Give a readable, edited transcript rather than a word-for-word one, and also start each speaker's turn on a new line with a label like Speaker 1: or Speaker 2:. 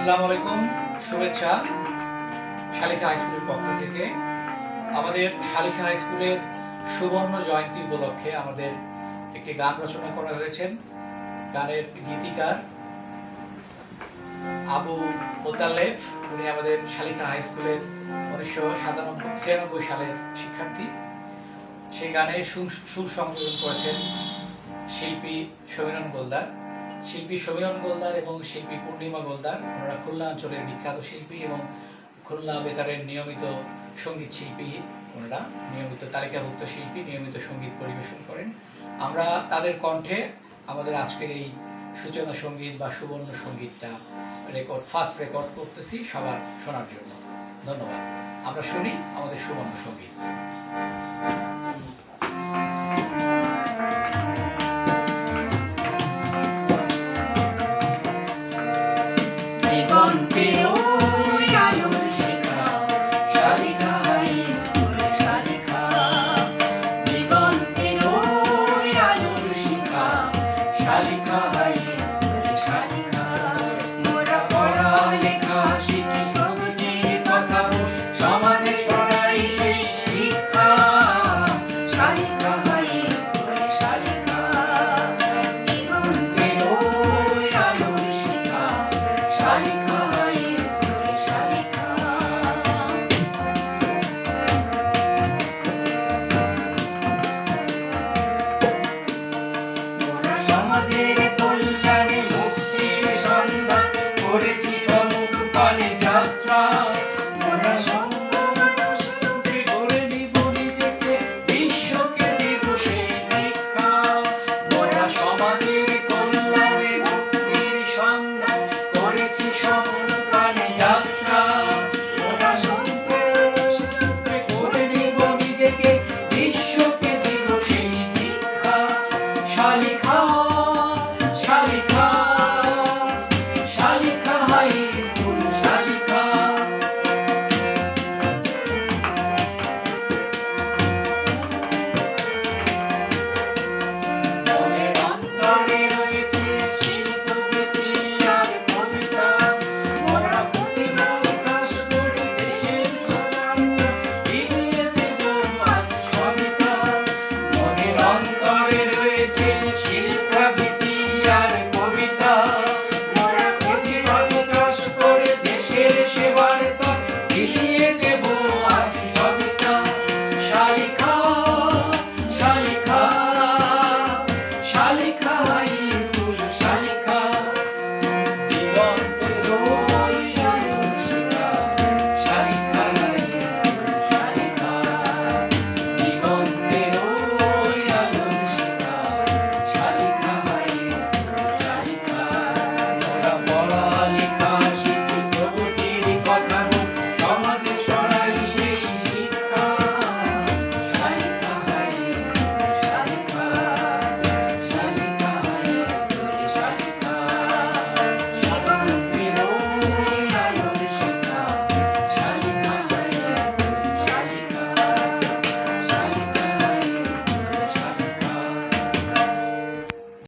Speaker 1: আসসালামু আলাইকুম, শুভেচ্ছা শালিখা হাই স্কুলের পক্ষ থেকে। আমাদের শালিখা হাই স্কুলের সুবর্ণ জয়ন্তী উপলক্ষে আমাদের একটি গান রচনা করা হয়েছে। গানের গীতিকার আবু মোতালেব, উনি আমাদের শালিখা হাই স্কুলের 1996 সালের শিক্ষার্থী। সেই গানে সুর সংযোজন করেছেন শিল্পী সমীরণ গোলদার। শিল্পী সমীরণ গোলদার এবং শিল্পী পূর্ণিমা গোলদার, ওনারা খুলনা অঞ্চলের বিখ্যাত শিল্পী এবং খুলনা বেতারের নিয়মিত সঙ্গীত শিল্পী। ওনারা নিয়মিত তালিকাভুক্ত শিল্পী, নিয়মিত সঙ্গীত পরিবেশন করেন। আমরা তাদের কণ্ঠে আমাদের আজকের এই সূচনা সঙ্গীত বা সুবর্ণ সঙ্গীতটা ফার্স্ট রেকর্ড করতেছি সবার শোনার জন্য। ধন্যবাদ। আমরা শুনি আমাদের সুবর্ণ সঙ্গীত।
Speaker 2: শালিখা হাই স্কুল শালিখা, মোরা পড়া লেখা শিখি প্রকৃতির কথা, সমাজে ছড়াই সেই শিক্ষা। শালিখা হাই স্কুল শালিখা, দিগন্তের ওই আলোর শিখা। Shalikha high school Shalikha. সমাজের কল্যাণে মুক্তির সন্ধান করেছি সমুখ পানে যাত্রা। মোরা সঙ্গ মানুষ রূপে গড়ে নিব নিজেকে, বিশ্বকে দেব সেই দীক্ষা। মোরা সমাজের কল্যাণে মুক্তির সন্ধান করেছি সমুখ